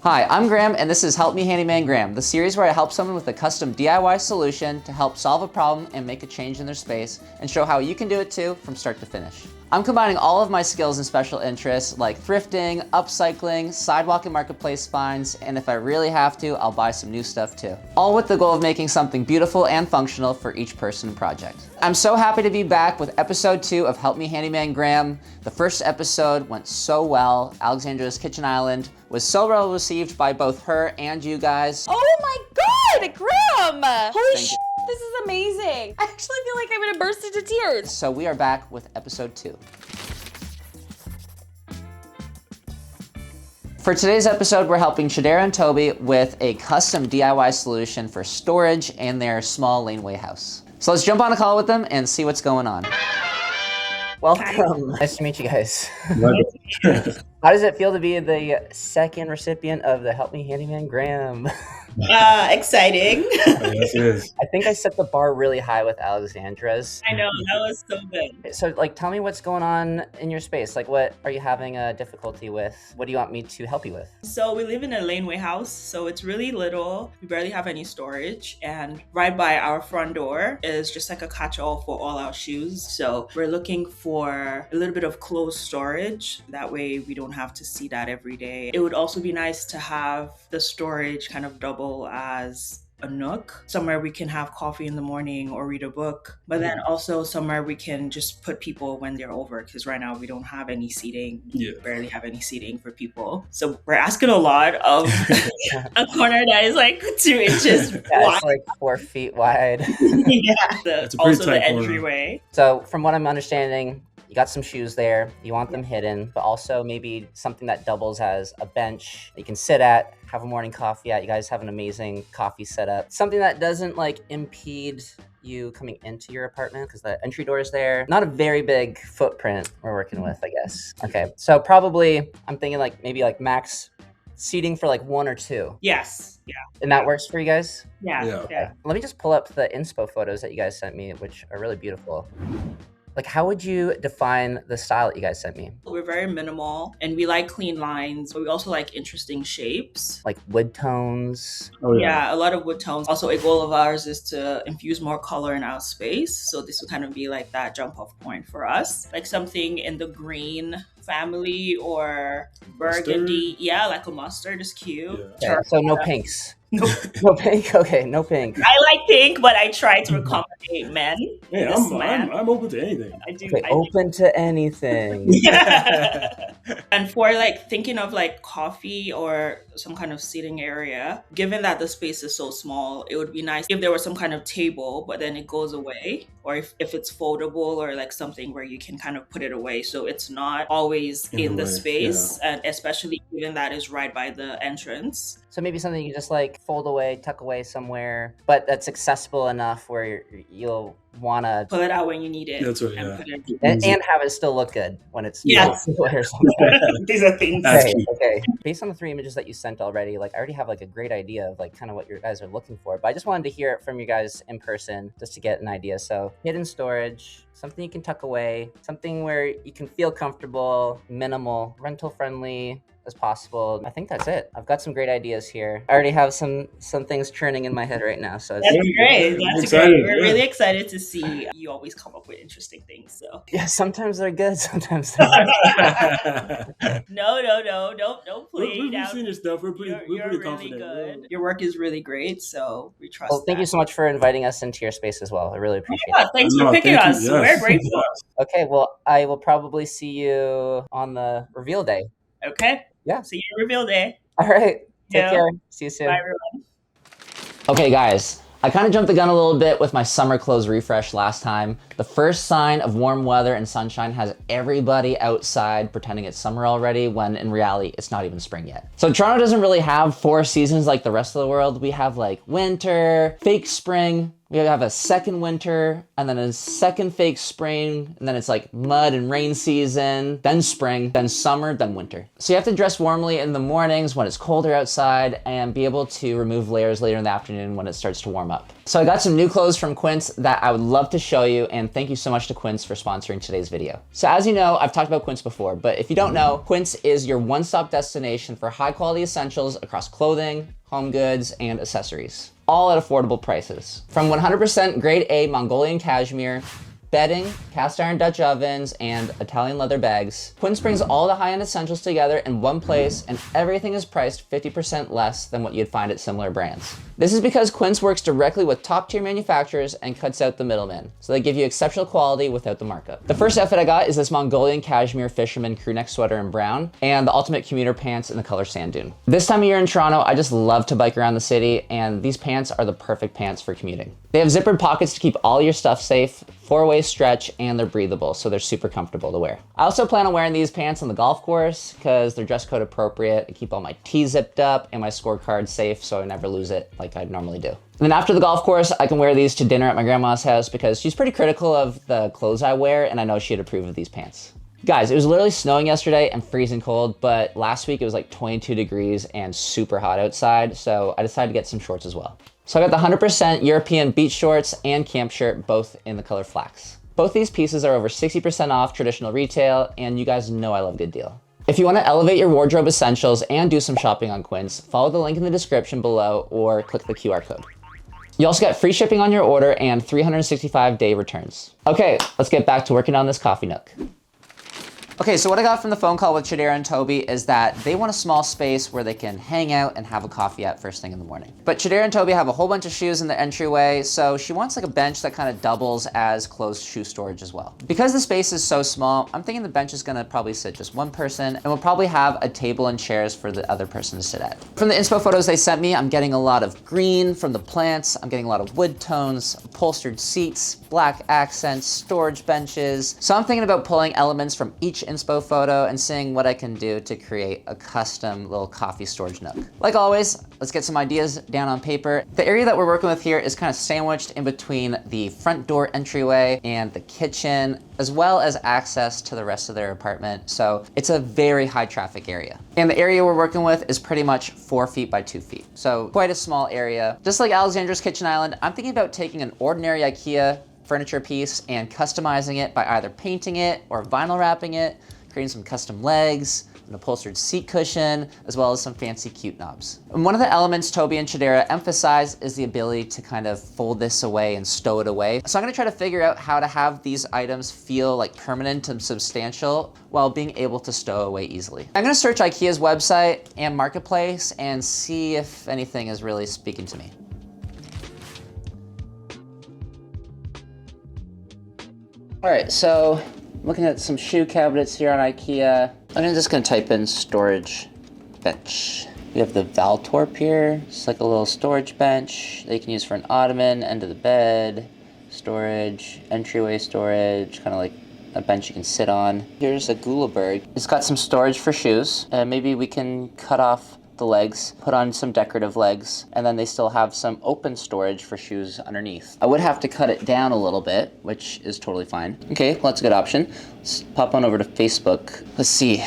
Hi, I'm Graham, and this is Help Me Handyman Graham, the series where I help someone with a custom DIY solution to help solve a problem and make a change in their space, and show how you can do it too from start to finish. I'm combining all of my skills and special interests like thrifting, upcycling, sidewalk and marketplace finds, and if I really have to, I'll buy some new stuff too. All with the goal of making something beautiful and functional for each person and project. I'm so happy to be back with episode 2 of Help Me Handyman Graham. The first episode went so well. Alexandra's Kitchen Island was so well received by both her and you guys. Oh my God, Graham! Holy Thank shit, this is amazing. I actually feel like I'm gonna burst into tears. So we are back with episode 2. For today's episode, we're helping Shadera and Toby with a custom DIY solution for storage in their small laneway house. So let's jump on a call with them and see what's going on. Welcome. Nice to meet you guys. How does it feel to be the second recipient of the Help Me Handyman Graham? Exciting. Yes, it is. I think I set the bar really high with Alexandra's. I know, that was so good. So, tell me what's going on in your space. What are you having a difficulty with? What do you want me to help you with? So we live in a laneway house, so it's really little. We barely have any storage, and right by our front door is just like a catch-all for all our shoes. So we're looking for a little bit of closed storage. That way we don't have to see that every day. It would also be nice to have the storage kind of double as a nook, somewhere we can have coffee in the morning or read a book, but then also somewhere we can just put people when they're over, because right now we don't have any seating. Barely have any seating for people, so we're asking a lot of a corner that is like 2 inches wide. It's like 4 feet wide. Also the entryway. So from what I'm understanding, you got some shoes there, you want them hidden, but also maybe something that doubles as a bench you can sit at, have a morning coffee at. You guys have an amazing coffee setup. Something that doesn't impede you coming into your apartment because the entry door is there. Not a very big footprint we're working with, I guess. Okay, so probably I'm thinking maybe max seating for 1 or 2. Yes. Yeah. And that works for you guys? Yeah. Let me just pull up the inspo photos that you guys sent me, which are really beautiful. How would you define the style that you guys sent me? We're very minimal and we like clean lines, but we also like interesting shapes. Like wood tones? Oh, Yeah, a lot of wood tones. Also, a goal of ours is to infuse more color in our space. So this would kind of be that jump off point for us. Something in the green family or burgundy. Mustard? Yeah, like a mustard is cute. Yeah. Okay, so no pinks? No. No pink? Okay, no pink. I like pink, but I try to accommodate men. Hey, I'm open to anything. I do. Okay, open to anything. And for thinking of coffee or some kind of seating area, given that the space is so small, it would be nice if there was some kind of table, but then it goes away, or if it's foldable or something where you can kind of put it away so it's not always in the space, and especially given that is right by the entrance. So maybe something you just fold away, tuck away somewhere, but that's accessible enough where you'll want to pull it out when you need it. That's right, and put it and have it still look good when it's Yes. or something. These are things. Okay. Based on the 3 images that you sent already, I already have a great idea of kind of what you guys are looking for. But I just wanted to hear it from you guys in person just to get an idea. So hidden storage, something you can tuck away, something where you can feel comfortable, minimal, rental friendly as possible. I think that's it. I've got some great ideas here. I already have some things churning in my head right now. So That's great. That's excited, great. We're yeah. really excited to see. You always come up with interesting things. So yeah, sometimes they're good, sometimes they're not. no, don't play. We've seen your stuff. We're pretty really confident. good. Your work is really great, so we trust. Well, thank you so much for inviting us into your space as well. I really appreciate it. Thanks for picking us. Yes. We're grateful. Okay, well, I will probably see you on the reveal day. Okay. Yeah. See you at reveal day. All right. Take Yeah. care. See you soon. Bye, everyone. Okay, guys. I kind of jumped the gun a little bit with my summer clothes refresh last time. The first sign of warm weather and sunshine has everybody outside pretending it's summer already, when in reality, it's not even spring yet. So Toronto doesn't really have 4 seasons like the rest of the world. We have winter, fake spring, We have a second winter, and then a second fake spring, and then it's like mud and rain season, then spring, then summer, then winter. So you have to dress warmly in the mornings when it's colder outside and be able to remove layers later in the afternoon when it starts to warm up. So I got some new clothes from Quince that I would love to show you, and thank you so much to Quince for sponsoring today's video. So as you know, I've talked about Quince before, but if you don't know, Quince is your one-stop destination for high quality essentials across clothing, home goods, and accessories, all at affordable prices. From 100% grade A Mongolian cashmere, bedding, cast iron Dutch ovens, and Italian leather bags, Quince brings all the high-end essentials together in one place, and everything is priced 50% less than what you'd find at similar brands. This is because Quince works directly with top-tier manufacturers and cuts out the middleman, so they give you exceptional quality without the markup. The first outfit I got is this Mongolian cashmere fisherman crew neck sweater in brown, and the ultimate commuter pants in the color sand dune. This time of year in Toronto, I just love to bike around the city, and these pants are the perfect pants for commuting. They have zippered pockets to keep all your stuff safe, four-way stretch, and they're breathable, so they're super comfortable to wear. I also plan on wearing these pants on the golf course because they're dress code appropriate. I keep all my tees zipped up and my scorecard safe so I never lose it like I normally do. And then after the golf course, I can wear these to dinner at my grandma's house because she's pretty critical of the clothes I wear, and I know she'd approve of these pants. Guys, it was literally snowing yesterday and freezing cold, but last week it was like 22 degrees and super hot outside, so I decided to get some shorts as well. So I got the 100% European beach shorts and camp shirt, both in the color flax. Both these pieces are over 60% off traditional retail, and you guys know I love a good deal. If you want to elevate your wardrobe essentials and do some shopping on Quince, follow the link in the description below or click the QR code. You also get free shipping on your order and 365-day returns. Okay, let's get back to working on this coffee nook. Okay, so what I got from the phone call with Chidera and Toby is that they want a small space where they can hang out and have a coffee at first thing in the morning. But Chidera and Toby have a whole bunch of shoes in the entryway, so she wants like a bench that kind of doubles as closed shoe storage as well. Because the space is so small, I'm thinking the bench is gonna probably sit just one person, and we'll probably have a table and chairs for the other person to sit at. From the inspo photos they sent me, I'm getting a lot of green from the plants, I'm getting a lot of wood tones, upholstered seats, black accents, storage benches. So I'm thinking about pulling elements from each inspo photo and seeing what I can do to create a custom little coffee storage nook. Like always, let's get some ideas down on paper. The area that we're working with here is kind of sandwiched in between the front door entryway and the kitchen, as well as access to the rest of their apartment. So it's a very high traffic area. And the area we're working with is pretty much 4 feet by 2 feet. So quite a small area. Just like Alexandra's kitchen island, I'm thinking about taking an ordinary IKEA furniture piece and customizing it by either painting it or vinyl wrapping it, creating some custom legs, an upholstered seat cushion, as well as some fancy cute knobs. And one of the elements Toby and Chidera emphasize is the ability to kind of fold this away and stow it away. So I'm gonna try to figure out how to have these items feel like permanent and substantial while being able to stow away easily. I'm gonna search IKEA's website and marketplace and see if anything is really speaking to me. All right, so looking at some shoe cabinets here on IKEA. I'm just gonna type in storage bench. We have the Valtorp here. It's like a little storage bench that you can use for an ottoman, end of the bed, storage, entryway storage, kind of like a bench you can sit on. Here's a Guleberg. It's got some storage for shoes. Maybe we can cut off the legs, put on some decorative legs, and then they still have some open storage for shoes underneath. I would have to cut it down a little bit, which is totally fine. Okay, well, that's a good option. Let's pop on over to Facebook. Let's see,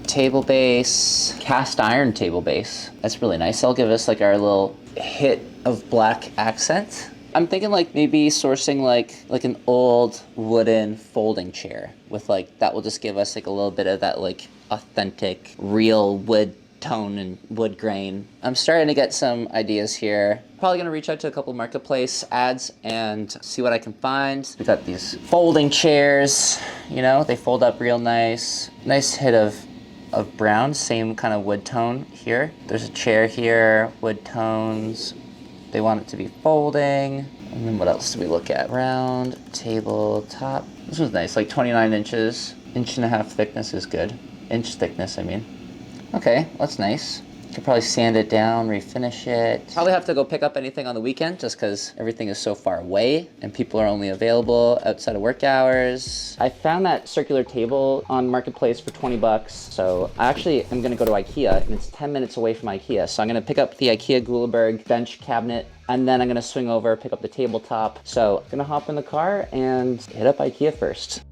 table base, cast iron table base. That's really nice. That'll give us like our little hit of black accent. I'm thinking like maybe sourcing like an old wooden folding chair with like, that will just give us like a little bit of that like authentic real wood tone and wood grain. I'm starting to get some ideas here. Probably gonna reach out to a couple marketplace ads and see what I can find. We got these folding chairs, you know, they fold up real nice. Nice hit of brown, same kind of wood tone here. There's a chair here, wood tones. They want it to be folding. And then what else do we look at? Round, tabletop. This one's nice, like 29 inches. 1.5 inch thickness is good. Inch thickness, I mean. Okay, that's nice. Could probably sand it down, refinish it. Probably have to go pick up anything on the weekend just because everything is so far away and people are only available outside of work hours. I found that circular table on Marketplace for 20 bucks. So I actually am gonna go to IKEA and it's 10 minutes away from IKEA. So I'm gonna pick up the IKEA Guleberg bench cabinet and then I'm gonna swing over, pick up the tabletop. So I'm gonna hop in the car and hit up IKEA first.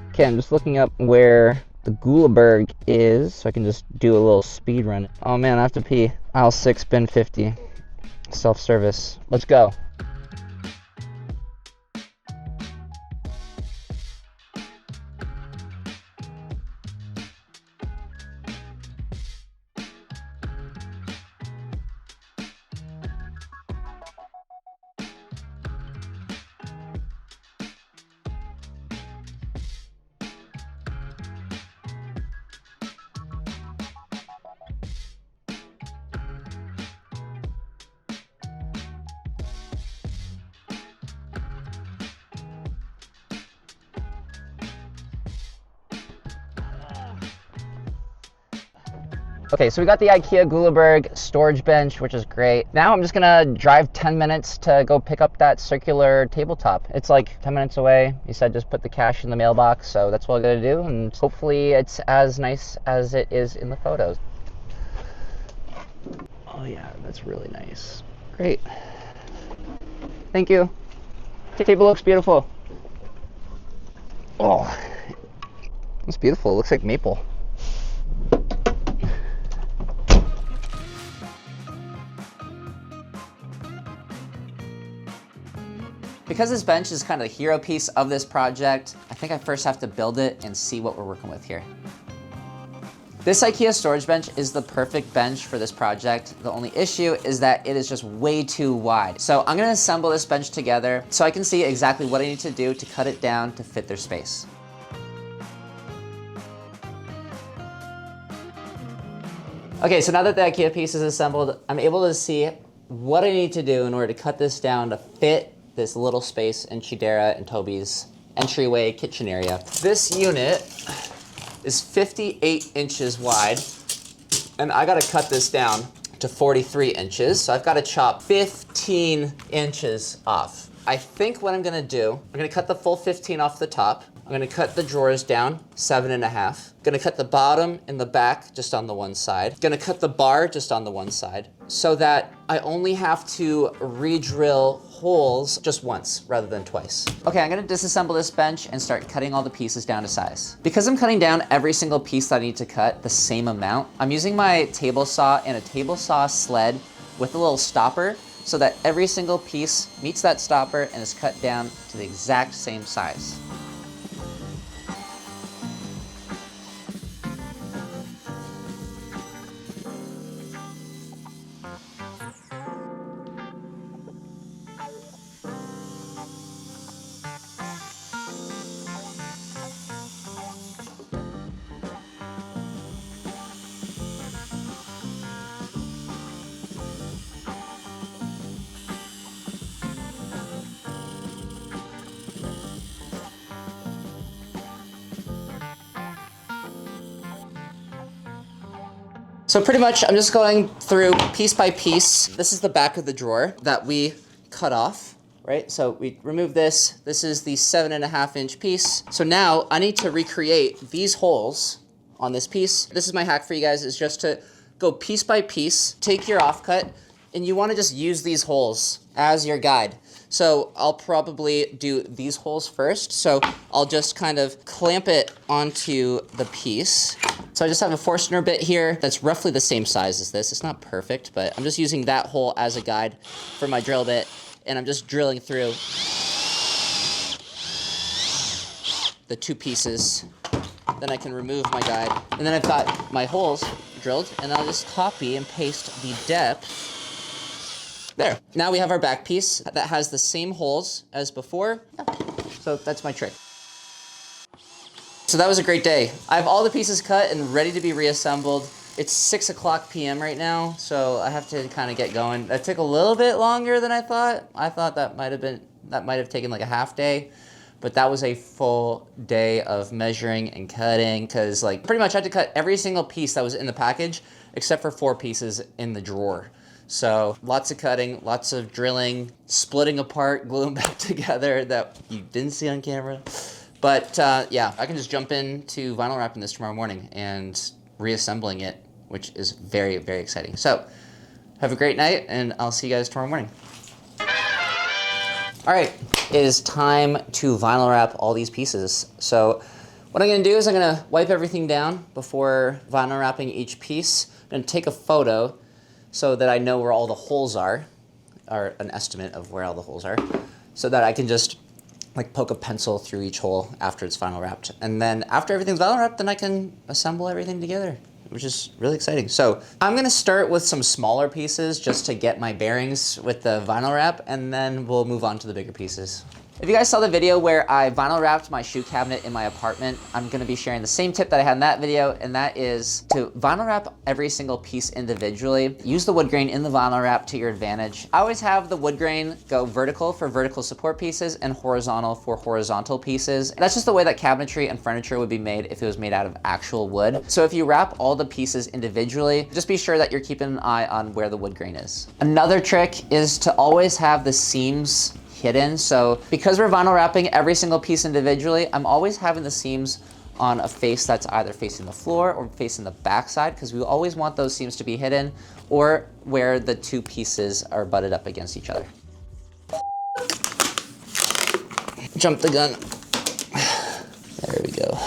Okay, I'm just looking up where the Guleberg is, so I can just do a little speed run. Oh man, I have to pee. Aisle 6, bin 50. Self-service. Let's go. Okay, so we got the IKEA Guleberg storage bench, which is great. Now I'm just gonna drive 10 minutes to go pick up that circular tabletop. It's like 10 minutes away. He said just put the cash in the mailbox, so that's what I gotta do, and hopefully it's as nice as it is in the photos. Oh yeah, that's really nice. Great. Thank you. The table looks beautiful. Oh, it's beautiful. It looks like maple. Because this bench is kind of the hero piece of this project, I think I first have to build it and see what we're working with here. This IKEA storage bench is the perfect bench for this project. The only issue is that it is just way too wide. So I'm gonna assemble this bench together so I can see exactly what I need to do to cut it down to fit their space. Okay, so now that the IKEA piece is assembled, I'm able to see what I need to do in order to cut this down to fit this little space in Chidera and Toby's entryway kitchen area. This unit is 58 inches wide, and I gotta cut this down to 43 inches, so I've gotta chop 15 inches off. I think what I'm gonna do, I'm gonna cut the full 15 off the top. I'm gonna cut the drawers down 7.5. Gonna cut the bottom and the back just on the one side. Gonna cut the bar just on the one side so that I only have to re-drill holes just once rather than twice. Okay, I'm gonna disassemble this bench and start cutting all the pieces down to size. Because I'm cutting down every single piece that I need to cut the same amount, I'm using my table saw and a table saw sled with a little stopper so that every single piece meets that stopper and is cut down to the exact same size. So pretty much I'm just going through piece by piece. This is the back of the drawer that we cut off, right? So we remove this. This is the 7.5 inch piece. So now I need to recreate these holes on this piece. This is my hack for you guys, is just to go piece by piece, take your offcut, and you wanna just use these holes as your guide. So I'll probably do these holes first. So I'll just kind of clamp it onto the piece. So I just have a Forstner bit here that's roughly the same size as this. It's not perfect, but I'm just using that hole as a guide for my drill bit, and I'm just drilling through the two pieces. Then I can remove my guide. And then I've got my holes drilled, and I'll just copy and paste the depth. There. Now we have our back piece that has the same holes as before. Yeah. So that's my trick. So that was a great day. I have all the pieces cut and ready to be reassembled. It's 6:00 p.m. right now, so I have to kind of get going. That took a little bit longer than I thought. I thought that might have taken like a half day, but that was a full day of measuring and cutting because like pretty much I had to cut every single piece that was in the package except for 4 pieces in the drawer. So lots of cutting, lots of drilling, splitting apart, gluing back together that you didn't see on camera. But yeah, I can just jump into vinyl wrapping this tomorrow morning and reassembling it, which is very, very exciting. So have a great night and I'll see you guys tomorrow morning. All right, it is time to vinyl wrap all these pieces. So what I'm gonna do is I'm gonna wipe everything down before vinyl wrapping each piece. I'm gonna take a photo so that I know where all the holes are, or an estimate of where all the holes are, so that I can just like poke a pencil through each hole after it's vinyl wrapped. And then after everything's vinyl wrapped, then I can assemble everything together, which is really exciting. So I'm gonna start with some smaller pieces just to get my bearings with the vinyl wrap, and then we'll move on to the bigger pieces. If you guys saw the video where I vinyl wrapped my shoe cabinet in my apartment, I'm gonna be sharing the same tip that I had in that video, and that is to vinyl wrap every single piece individually. Use the wood grain in the vinyl wrap to your advantage. I always have the wood grain go vertical for vertical support pieces and horizontal for horizontal pieces. That's just the way that cabinetry and furniture would be made if it was made out of actual wood. So if you wrap all the pieces individually, just be sure that you're keeping an eye on where the wood grain is. Another trick is to always have the seams hidden. So because we're vinyl wrapping every single piece individually, I'm always having the seams on a face that's either facing the floor or facing the back side, because we always want those seams to be hidden, or where the 2 pieces are butted up against each other. Jump the gun. There we go.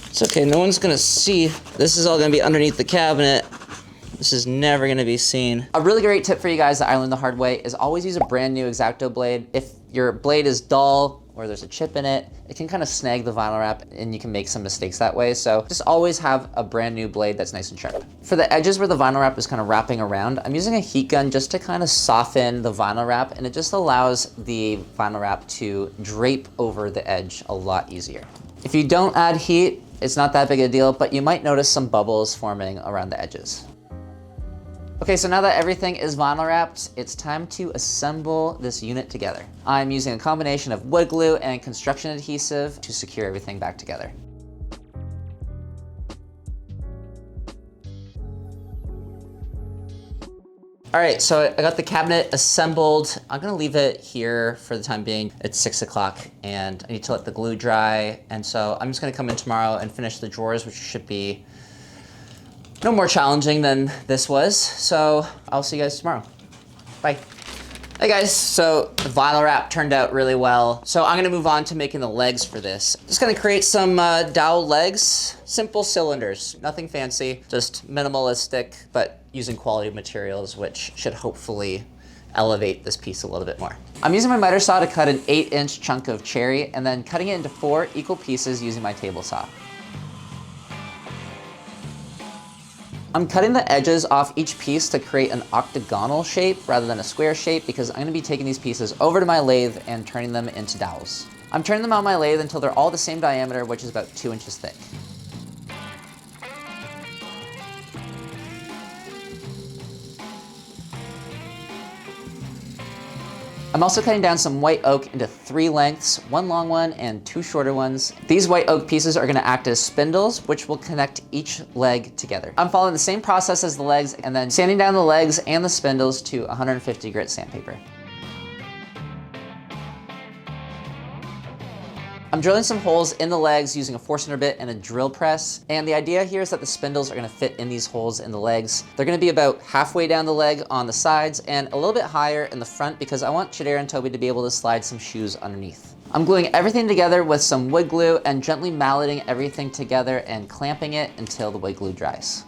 It's okay, no one's gonna see. This is all gonna be underneath the cabinet. This is never gonna be seen. A really great tip for you guys that I learned the hard way is always use a brand new X-Acto blade. If your blade is dull or there's a chip in it, it can kind of snag the vinyl wrap and you can make some mistakes that way. So just always have a brand new blade that's nice and sharp. For the edges where the vinyl wrap is kind of wrapping around, I'm using a heat gun just to kind of soften the vinyl wrap, and it just allows the vinyl wrap to drape over the edge a lot easier. If you don't add heat, it's not that big a deal, but you might notice some bubbles forming around the edges. Okay, so now that everything is vinyl wrapped, it's time to assemble this unit together. I'm using a combination of wood glue and construction adhesive to secure everything back together. All right, so I got the cabinet assembled. I'm gonna leave it here for the time being. It's 6 o'clock and I need to let the glue dry. And so I'm just gonna come in tomorrow and finish the drawers, which should be no more challenging than this was. So I'll see you guys tomorrow. Bye. Hey guys, so the vinyl wrap turned out really well. So I'm gonna move on to making the legs for this. Just gonna create some dowel legs, simple cylinders, nothing fancy, just minimalistic, but using quality materials, which should hopefully elevate this piece a little bit more. I'm using my miter saw to cut an 8-inch chunk of cherry and then cutting it into 4 equal pieces using my table saw. I'm cutting the edges off each piece to create an octagonal shape rather than a square shape, because I'm gonna be taking these pieces over to my lathe and turning them into dowels. I'm turning them on my lathe until they're all the same diameter, which is about 2 inches thick. I'm also cutting down some white oak into 3 lengths, 1 long one and 2 shorter ones. These white oak pieces are gonna act as spindles, which will connect each leg together. I'm following the same process as the legs and then sanding down the legs and the spindles to 150 grit sandpaper. I'm drilling some holes in the legs using a 4-center bit and a drill press. And the idea here is that the spindles are gonna fit in these holes in the legs. They're gonna be about halfway down the leg on the sides and a little bit higher in the front because I want Chidera and Toby to be able to slide some shoes underneath. I'm gluing everything together with some wood glue and gently malleting everything together and clamping it until the wood glue dries.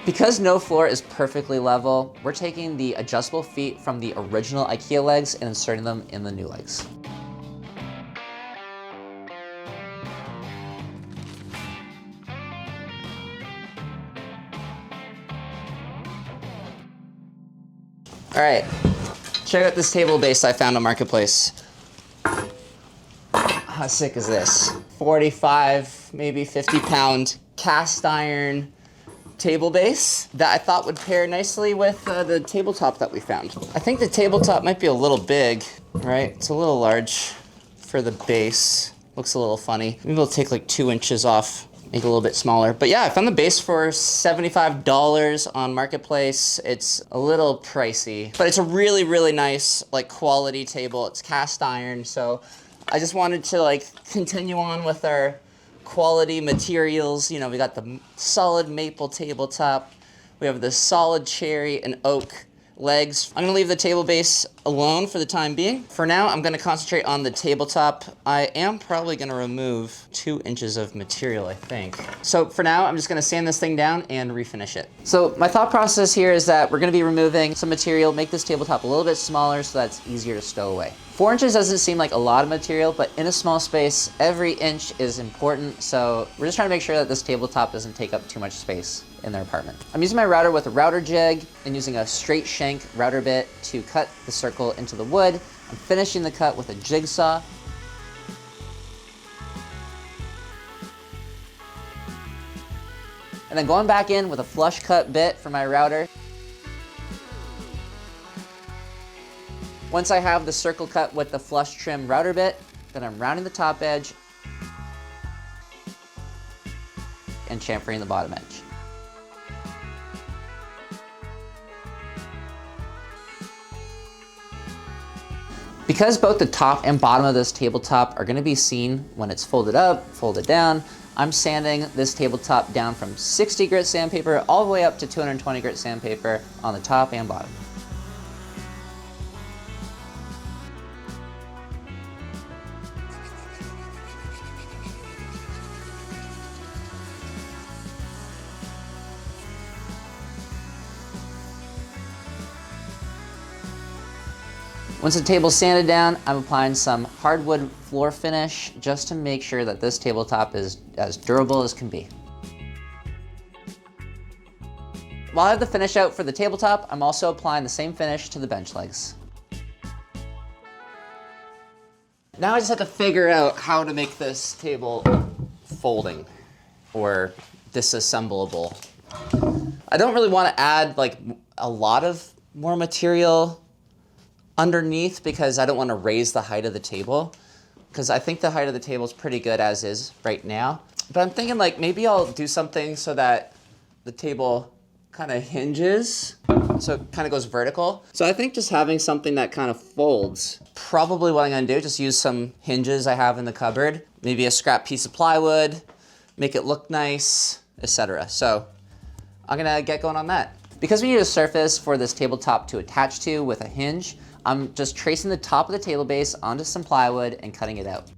Because no floor is perfectly level, we're taking the adjustable feet from the original IKEA legs and inserting them in the new legs. All right, check out this table base I found on Marketplace. how sick is this? 45, maybe 50-pound cast iron table base that I thought would pair nicely with the tabletop that we found. I think the tabletop might be a little big, right? It's a little large for the base. Looks a little funny. Maybe we'll take like 2 inches off, make it a little bit smaller. But yeah, I found the base for $75 on Marketplace. It's a little pricey, but it's a really, really nice like quality table. It's cast iron, so I just wanted to like continue on with our quality materials. You know, we got the solid maple tabletop. We have the solid cherry and oak legs. I'm gonna leave the table base alone for the time being. For now, I'm gonna concentrate on the tabletop. I am probably gonna remove 2 inches of material, I think. So for now, I'm just gonna sand this thing down and refinish it. So my thought process here is that we're gonna be removing some material, make this tabletop a little bit smaller so that's easier to stow away. 4 inches doesn't seem like a lot of material, but in a small space, every inch is important. So we're just trying to make sure that this tabletop doesn't take up too much space in their apartment. I'm using my router with a router jig and using a straight shank router bit to cut the circle into the wood. I'm finishing the cut with a jigsaw. And then going back in with a flush cut bit for my router. Once I have the circle cut with the flush trim router bit, then I'm rounding the top edge and chamfering the bottom edge. Because both the top and bottom of this tabletop are gonna be seen when it's folded up, folded down, I'm sanding this tabletop down from 60 grit sandpaper all the way up to 220 grit sandpaper on the top and bottom. Once the table's sanded down, I'm applying some hardwood floor finish just to make sure that this tabletop is as durable as can be. While I have the finish out for the tabletop, I'm also applying the same finish to the bench legs. Now I just have to figure out how to make this table folding or disassemblable. I don't really want to add like a lot of more material underneath because I don't want to raise the height of the table because I think the height of the table is pretty good as is right now. But I'm thinking like maybe I'll do something so that the table kind of hinges, so it kind of goes vertical. So I think just having something that kind of folds, probably what I'm gonna do, just use some hinges I have in the cupboard, maybe a scrap piece of plywood, make it look nice, etc. So I'm gonna get going on that. Because we need a surface for this tabletop to attach to with a hinge, I'm just tracing the top of the table base onto some plywood and cutting it out.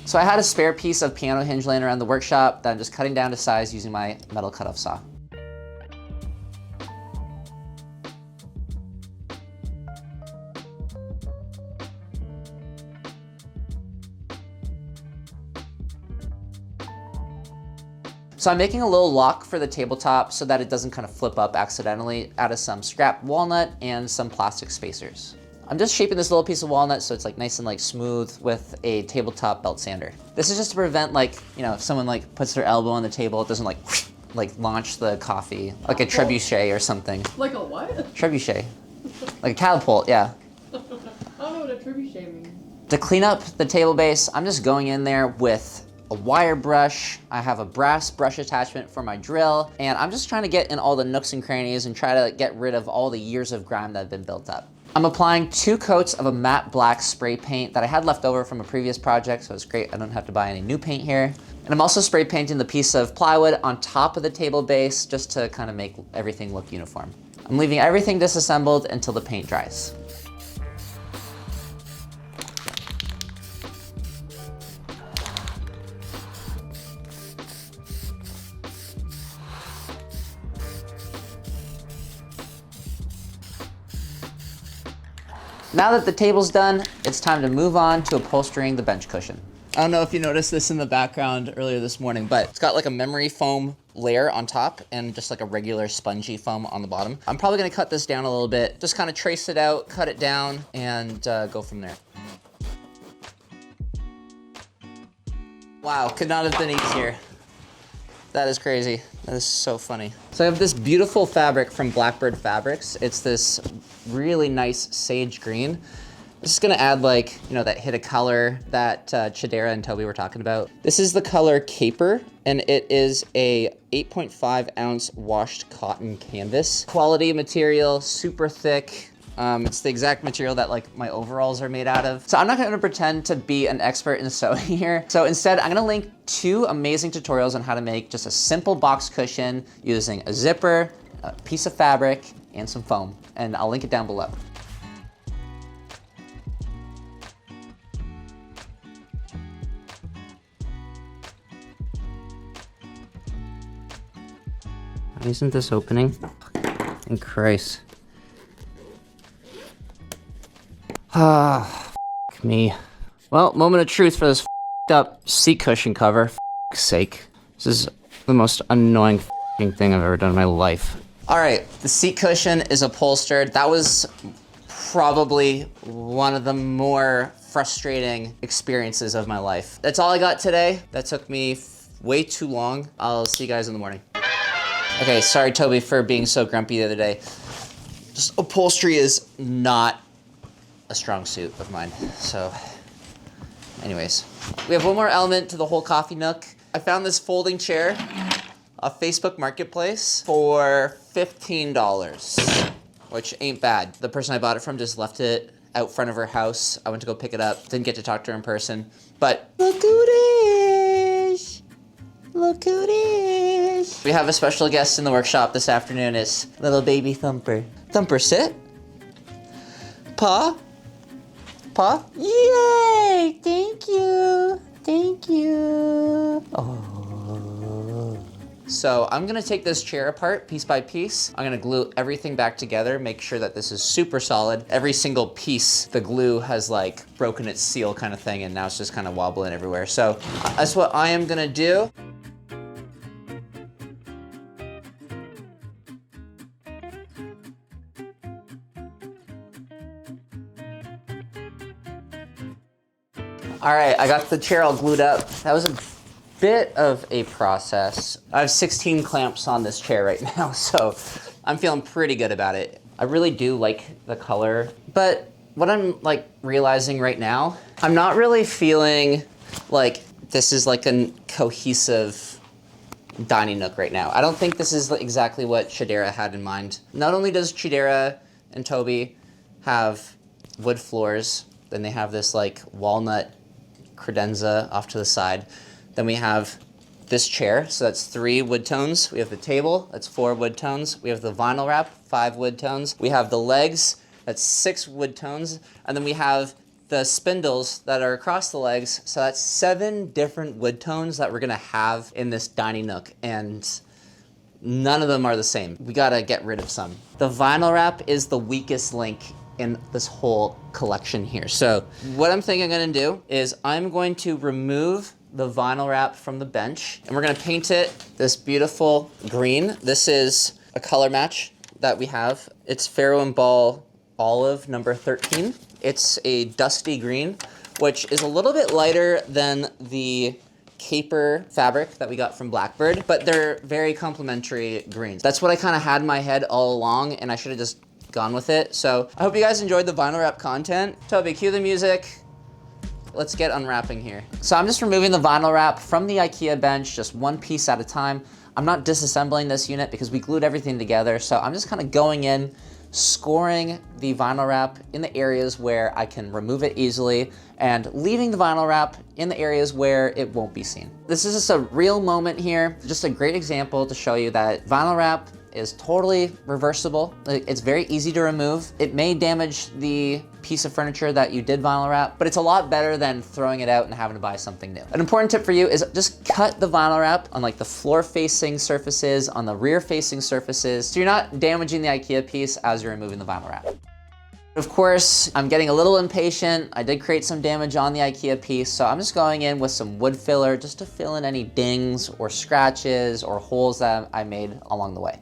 So I had a spare piece of piano hinge laying around the workshop that I'm just cutting down to size using my metal cutoff saw. So I'm making a little lock for the tabletop so that it doesn't kind of flip up accidentally out of some scrap walnut and some plastic spacers. I'm just shaping this little piece of walnut so it's like nice and like smooth with a tabletop belt sander. This is just to prevent like, you know, if someone like puts their elbow on the table, it doesn't like launch the coffee, like a trebuchet or something. Like a what? Trebuchet. Like a catapult, yeah. I don't know what a trebuchet means. To clean up the table base, I'm just going in there with a wire brush. I have a brass brush attachment for my drill, and I'm just trying to get in all the nooks and crannies and try to get rid of all the years of grime that have been built up. I'm applying 2 coats of a matte black spray paint that I had left over from a previous project, so it's great I don't have to buy any new paint here. And I'm also spray painting the piece of plywood on top of the table base just to kind of make everything look uniform. I'm leaving everything disassembled until the paint dries. Now that the table's done, it's time to move on to upholstering the bench cushion. I don't know if you noticed this in the background earlier this morning, but it's got like a memory foam layer on top and just like a regular spongy foam on the bottom. I'm probably gonna cut this down a little bit, just kind of trace it out, cut it down, and go from there. Wow, could not have been easier. That is crazy. That is so funny. So I have this beautiful fabric from Blackbird Fabrics. It's this really nice sage green. This is gonna add like, you know, that hit of color that Chidera and Toby were talking about. This is the color Caper, and it is a 8.5 ounce washed cotton canvas. Quality material, super thick. It's the exact material that like my overalls are made out of. So I'm not gonna pretend to be an expert in sewing here. So instead, I'm gonna link 2 amazing tutorials on how to make just a simple box cushion using a zipper, a piece of fabric, and some foam. And I'll link it down below. Isn't this opening? Thank Christ. Ah, f me. Well, moment of truth for this up seat cushion cover. For sake. This is the most annoying thing I've ever done in my life. All right, the seat cushion is upholstered. That was probably one of the more frustrating experiences of my life. That's all I got today. That took me way too long. I'll see you guys in the morning. Okay, sorry Toby for being so grumpy the other day. Just upholstery is not a strong suit of mine, so anyways. We have one more element to the whole coffee nook. I found this folding chair off Facebook Marketplace for $15, which ain't bad. The person I bought it from just left it out front of her house. I went to go pick it up, didn't get to talk to her in person, but look who it is. Look who it is. We have a special guest in the workshop this afternoon. Is little baby Thumper. Thumper, sit. Paw. Paw. Yay! Thank you. Thank you. Oh. So I'm gonna take this chair apart piece by piece. I'm gonna glue everything back together, make sure that this is super solid. Every single piece, the glue has like broken its seal kind of thing, and now it's just kind of wobbling everywhere. So that's what I am gonna do. All right, I got the chair all glued up. That was a bit of a process. I have 16 clamps on this chair right now, so I'm feeling pretty good about it. I really do like the color, but what I'm like realizing right now, I'm not really feeling like this is like a cohesive dining nook right now. I don't think this is exactly what Chidera had in mind. Not only does Chidera and Toby have wood floors, then they have this like walnut credenza off to the side. Then we have this chair, so that's 3 wood tones. We have the table, that's 4 wood tones. We have the vinyl wrap, 5 wood tones. We have the legs, that's 6 wood tones. And then we have the spindles that are across the legs, so that's 7 different wood tones that we're gonna have in this dining nook, and none of them are the same. We gotta get rid of some. The vinyl wrap is the weakest link in this whole collection here. So what I'm thinking I'm gonna do is I'm going to remove the vinyl wrap from the bench, and we're gonna paint it this beautiful green. This is a color match that we have. It's Faro and Ball Olive number 13. It's a dusty green, which is a little bit lighter than the Caper fabric that we got from Blackbird, but they're very complementary greens. That's what I kind of had in my head all along, and I should have just gone with it. So I hope you guys enjoyed the vinyl wrap content. Toby, cue the music. Let's get unwrapping here. So I'm just removing the vinyl wrap from the IKEA bench, just one piece at a time. I'm not disassembling this unit because we glued everything together. So I'm just kind of going in, scoring the vinyl wrap in the areas where I can remove it easily, and leaving the vinyl wrap in the areas where it won't be seen. This is just a real moment here, just a great example to show you that vinyl wrap is totally reversible. It's very easy to remove. It may damage the piece of furniture that you did vinyl wrap, but it's a lot better than throwing it out and having to buy something new. An important tip for you is just cut the vinyl wrap on like the floor facing surfaces, on the rear facing surfaces, so you're not damaging the IKEA piece as you're removing the vinyl wrap. Of course, I'm getting a little impatient. I did create some damage on the IKEA piece, so I'm just going in with some wood filler just to fill in any dings or scratches or holes that I made along the way.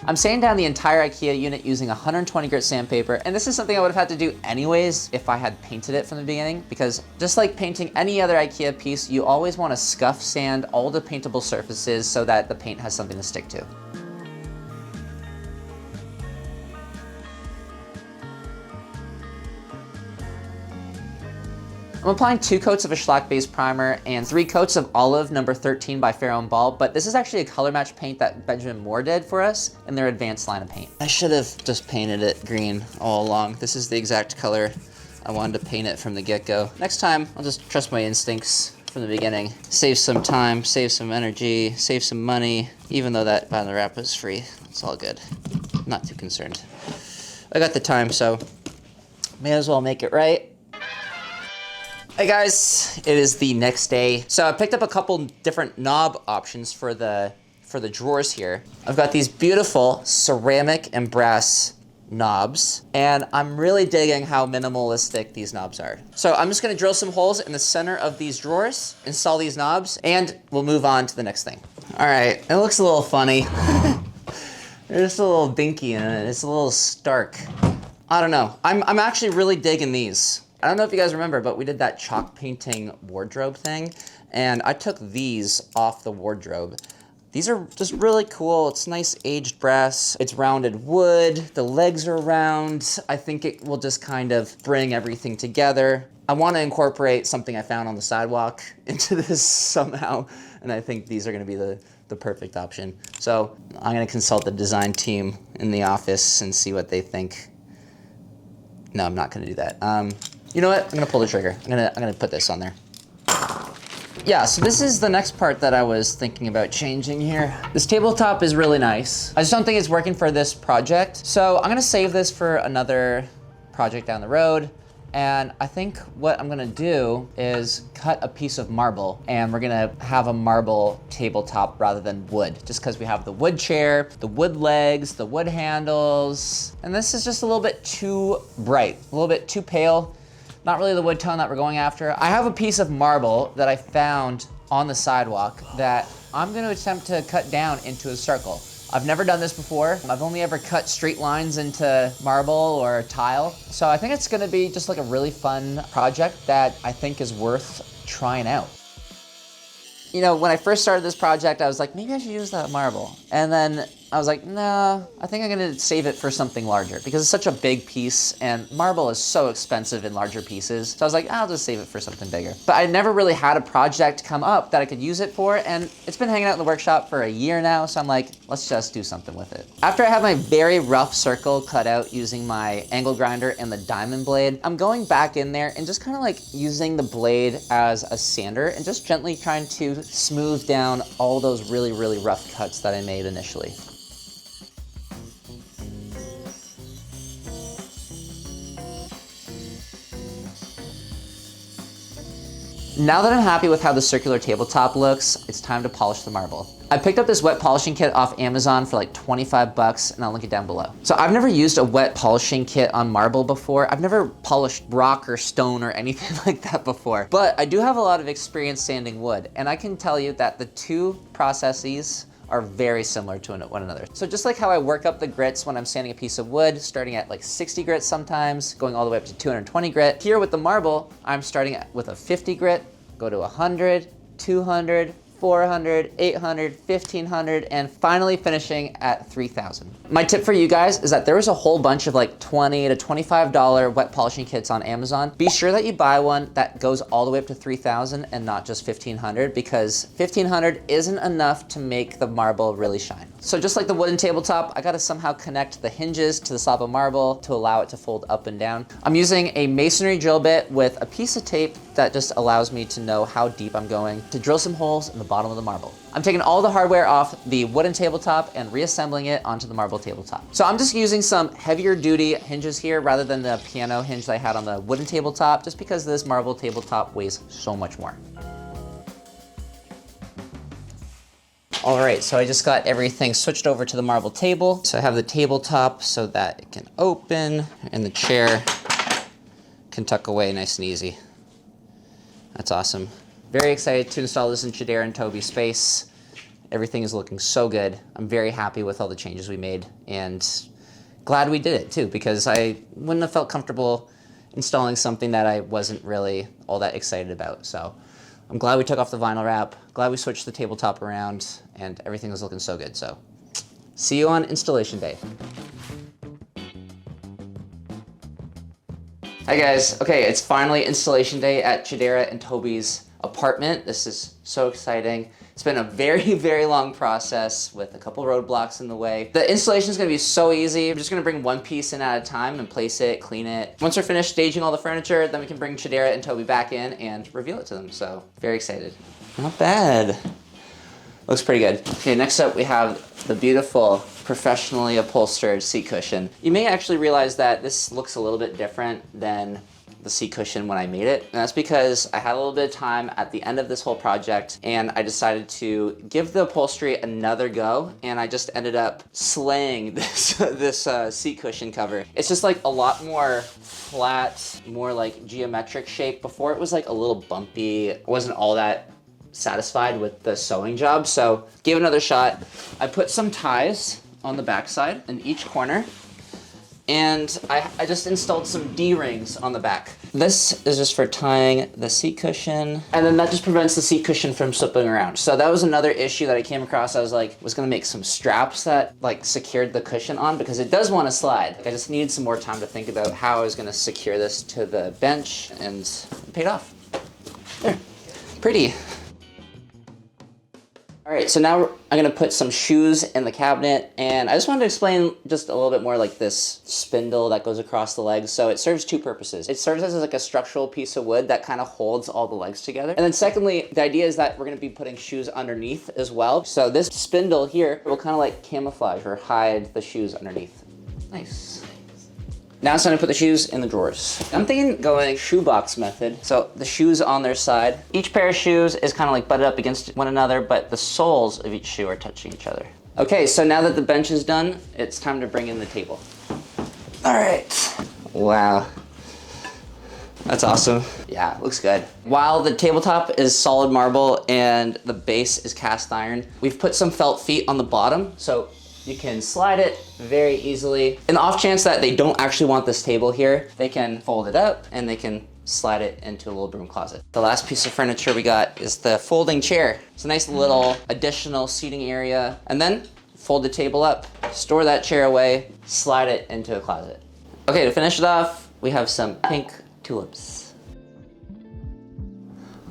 I'm sanding down the entire IKEA unit using 120 grit sandpaper, and this is something I would have had to do anyways if I had painted it from the beginning, because just like painting any other IKEA piece, you always want to scuff sand all the paintable surfaces so that the paint has something to stick to. I'm applying 2 coats of a shellac-based primer and 3 coats of Olive number 13 by Farrow & Ball, but this is actually a color match paint that Benjamin Moore did for us in their advanced line of paint. I should have just painted it green all along. This is the exact color I wanted to paint it from the get-go. Next time, I'll just trust my instincts from the beginning. Save some time, save some energy, save some money, even though that vinyl wrap was free. It's all good. Not too concerned. I got the time, so may as well make it right. Hey guys, it is the next day. So I picked up a couple different knob options for the drawers here. I've got these beautiful ceramic and brass knobs, and I'm really digging how minimalistic these knobs are. So I'm just gonna drill some holes in the center of these drawers, install these knobs, and we'll move on to the next thing. All right, it looks a little funny. There's just a little dinky in it. It's a little stark. I don't know. I'm actually really digging these. I don't know if you guys remember, but we did that chalk painting wardrobe thing, and I took these off the wardrobe. These are just really cool. It's nice aged brass. It's rounded wood. The legs are round. I think it will just kind of bring everything together. I want to incorporate something I found on the sidewalk into this somehow, and I think these are going to be the perfect option. So I'm going to consult the design team in the office and see what they think. No, I'm not going to do that. You know what? I'm gonna pull the trigger. I'm gonna put this on there. Yeah, so this is the next part that I was thinking about changing here. This tabletop is really nice. I just don't think it's working for this project. So I'm gonna save this for another project down the road. And I think what I'm gonna do is cut a piece of marble, and we're gonna have a marble tabletop rather than wood, just because we have the wood chair, the wood legs, the wood handles, and this is just a little bit too bright, a little bit too pale. Not really the wood tone that we're going after. I have a piece of marble that I found on the sidewalk that I'm gonna attempt to cut down into a circle. I've never done this before. I've only ever cut straight lines into marble or tile. So I think it's gonna be just like a really fun project that I think is worth trying out. You know, when I first started this project, I was like, maybe I should use that marble. And then I was like, no, I think I'm gonna save it for something larger because it's such a big piece and marble is so expensive in larger pieces. So I was like, I'll just save it for something bigger. But I never really had a project come up that I could use it for, and it's been hanging out in the workshop for a year now, so I'm like, let's just do something with it. After I have my very rough circle cut out using my angle grinder and the diamond blade, I'm going back in there and just kind of like using the blade as a sander and just gently trying to smooth down all those really, really rough cuts that I made initially. Now that I'm happy with how the circular tabletop looks, it's time to polish the marble. I picked up this wet polishing kit off Amazon for like 25 bucks, and I'll link it down below. So I've never used a wet polishing kit on marble before. I've never polished rock or stone or anything like that before, but I do have a lot of experience sanding wood, and I can tell you that the two processes are very similar to one another. So just like how I work up the grits when I'm sanding a piece of wood, starting at like 60 grit sometimes, going all the way up to 220 grit. Here with the marble, I'm starting with a 50 grit, go to 100, 200, 400, 800, 1500, and finally finishing at 3000. My tip for you guys is that there is a whole bunch of like $20 to $25 wet polishing kits on Amazon. Be sure that you buy one that goes all the way up to 3000 and not just 1500, because 1500 isn't enough to make the marble really shine. So just like the wooden tabletop, I gotta somehow connect the hinges to the slab of marble to allow it to fold up and down. I'm using a masonry drill bit with a piece of tape that just allows me to know how deep I'm going to drill some holes in the bottom of the marble. I'm taking all the hardware off the wooden tabletop and reassembling it onto the marble tabletop. So I'm just using some heavier duty hinges here rather than the piano hinge that I had on the wooden tabletop, just because this marble tabletop weighs so much more. All right, so I just got everything switched over to the marble table. So I have the tabletop so that it can open and the chair can tuck away nice and easy. That's awesome. Very excited to install this in Chidera and Toby's space. Everything is looking so good. I'm very happy with all the changes we made and glad we did it too, because I wouldn't have felt comfortable installing something that I wasn't really all that excited about. So I'm glad we took off the vinyl wrap, glad we switched the tabletop around, and everything was looking so good. So see you on installation day. Hi guys, okay, it's finally installation day at Chidera and Toby's apartment. This is so exciting. It's been a very, very long process with a couple roadblocks in the way. The installation is gonna be so easy. I'm just gonna bring one piece in at a time and place it, clean it. Once we're finished staging all the furniture, then we can bring Chidera and Toby back in and reveal it to them. So, very excited. Not bad. Looks pretty good. Okay, next up we have the beautiful, professionally upholstered seat cushion. You may actually realize that this looks a little bit different than the seat cushion when I made it. And that's because I had a little bit of time at the end of this whole project and I decided to give the upholstery another go, and I just ended up slaying this seat cushion cover. It's just like a lot more flat, more like geometric shape. Before it was like a little bumpy. I wasn't all that satisfied with the sewing job, so gave it another shot. I put some ties on the backside in each corner, and I just installed some D-rings on the back. This is just for tying the seat cushion, and then that just prevents the seat cushion from slipping around. So that was another issue that I came across. I was gonna make some straps that like secured the cushion on, because it does want to slide. I just needed some more time to think about how I was gonna secure this to the bench, and it paid off. There, pretty. All right, so now I'm gonna put some shoes in the cabinet, and I just wanted to explain just a little bit more like this spindle that goes across the legs. So it serves two purposes. It serves as like a structural piece of wood that kind of holds all the legs together. And then secondly, the idea is that we're gonna be putting shoes underneath as well. So this spindle here will kind of like camouflage or hide the shoes underneath. Nice. Now it's time to put the shoes in the drawers. I'm thinking going shoebox method. So the shoes on their side. Each pair of shoes is kind of like butted up against one another, but the soles of each shoe are touching each other. Okay, so now that the bench is done, it's time to bring in the table. All right. Wow. That's awesome. Yeah, looks good. While the tabletop is solid marble and the base is cast iron, we've put some felt feet on the bottom, so you can slide it very easily. In the off chance that they don't actually want this table here, they can fold it up and they can slide it into a little broom closet. The last piece of furniture we got is the folding chair. It's a nice little additional seating area. And then fold the table up, store that chair away, slide it into a closet. Okay, to finish it off, we have some pink tulips.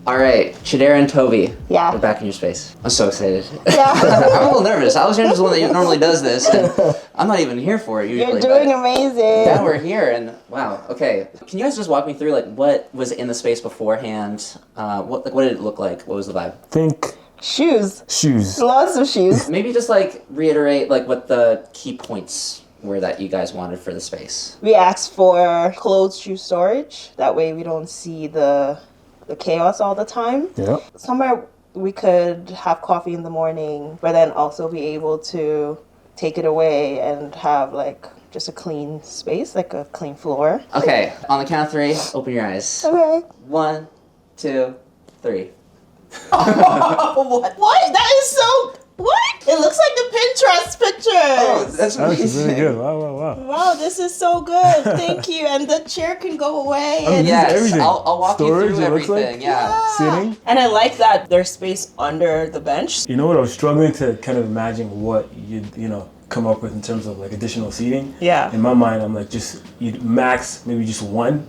All right, Chidera and Toby. Yeah. We're back in your space. I'm so excited. Yeah. I'm a little nervous. Alexandra's the one that normally does this, and I'm not even here for it usually. You're doing amazing. Now we're here, and wow. Okay, can you guys just walk me through like what was in the space beforehand? What did it look like? What was the vibe? Think Shoes. shoes. Lots of shoes. Maybe just like reiterate like what the key points were that you guys wanted for the space. We asked for closed shoe storage. That way we don't see the chaos all the time. Yeah. Somewhere we could have coffee in the morning, but then also be able to take it away and have like just a clean space, like a clean floor. Okay, on the count of three, open your eyes. Okay. 1, 2, 3. What? That is so... What? It looks like the Pinterest picture. Oh, that's That's amazing. really good. Wow, wow, wow. Wow, this is so good. Thank you. And the chair can go away. Oh, And, Yes, everything. I'll walk Storage, you through it looks like? everything. Yeah. Sitting. and I like that there's space under the bench. You know what? I was struggling to kind of imagine what you'd, come up with in terms of like additional seating. Yeah. In my mind, I'm like you'd max maybe just one,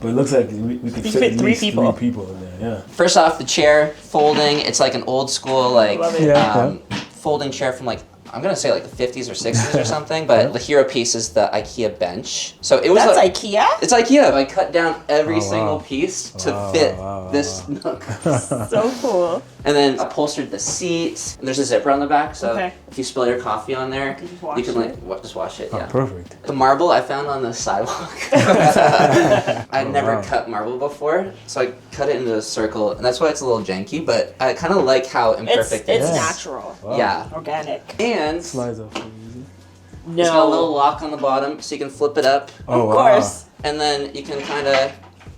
but it looks like we could You fit fit at three least people. 3 people in there. Yeah. First off, the chair folding. It's like an old school like Love it. Yeah. folding chair from like I'm gonna say like the 50s or 60s or something. But the hero piece is the IKEA bench. So it was That's like, IKEA? It's IKEA. I cut down every Oh, single wow. piece to Wow, fit wow, wow, this wow. nook. So cool. And then upholstered the seats. And there's a zipper on the back, so Okay. if you spill your coffee on there, just wash you can it? just wash it. Oh, Yeah. perfect. The marble I found on the sidewalk. I'd Oh, never wow. cut marble before, so I cut it into a circle, and that's why it's a little janky. But I kind of like how imperfect it It's is. natural, Wow. Yeah, organic. and Slides up so easy. No. it's got a little lock on the bottom, so you can flip it up, Oh, Of course. and then you can kind of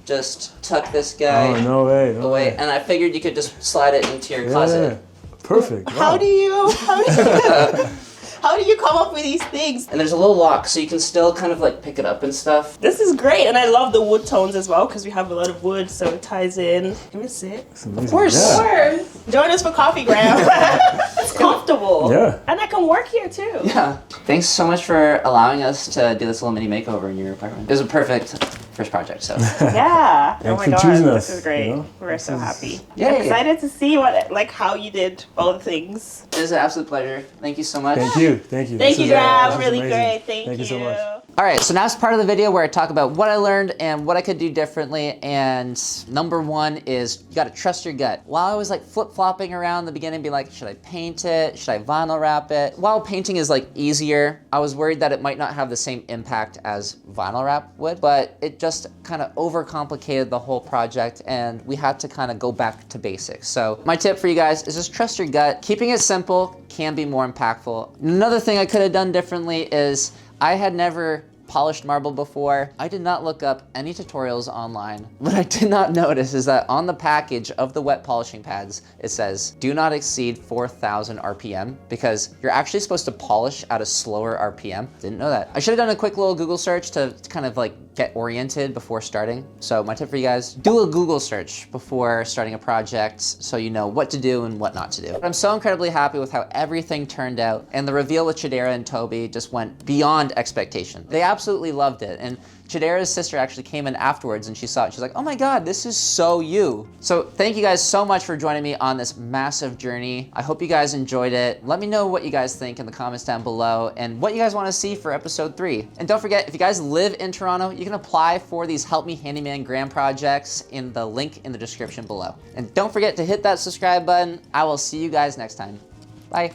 just tuck this guy Oh, no way. No away. way. And I figured you could just slide it into your closet. Perfect. How Wow. do you how do you come up with these things? And there's a little lock, so you can still kind of like pick it up and stuff. This is great, and I love the wood tones as well because we have a lot of wood, so it ties in. Give me a sit. It's amazing. Of course. Yeah. Join us for coffee, Graham. It's comfortable. Yeah. And I can work here too. Yeah. Thanks so much for allowing us to do this little mini makeover in your apartment. It was a perfect first project, so. Yeah. Oh Thanks my for god, choosing this us, is great. you know? We're so happy. Yay. I'm excited to see how you did all the things. It was an absolute pleasure. Thank you so much. Thank you. Thank you. Thank This you, is, Graham. this is Really amazing. great. Thank you so much. All right, so now it's part of the video where I talk about what I learned and what I could do differently. And number one is you gotta trust your gut. While I was like flip-flopping around in the beginning, be like, should I paint it? Should I vinyl wrap it? While painting is like easier, I was worried that it might not have the same impact as vinyl wrap would, but it just kind of overcomplicated the whole project and we had to kind of go back to basics. So my tip for you guys is just trust your gut. Keeping it simple can be more impactful. Another thing I could have done differently is I had never polished marble before. I did not look up any tutorials online. What I did not notice is that on the package of the wet polishing pads, it says, do not exceed 4,000 RPM because you're actually supposed to polish at a slower RPM. Didn't know that. I should have done a quick little Google search to kind of like get oriented before starting. So my tip for you guys, do a Google search before starting a project so you know what to do and what not to do. I'm so incredibly happy with how everything turned out and the reveal with Chidera and Toby just went beyond expectation. They absolutely loved it. And Chidera's sister actually came in afterwards and she saw it. She's like, oh my God, this is so you. So thank you guys so much for joining me on this massive journey. I hope you guys enjoyed it. Let me know what you guys think in the comments down below and what you guys want to see for episode 3. And don't forget, if you guys live in Toronto, you can apply for these Help Me Handyman Graham projects in the link in the description below. And don't forget to hit that subscribe button. I will see you guys next time. Bye.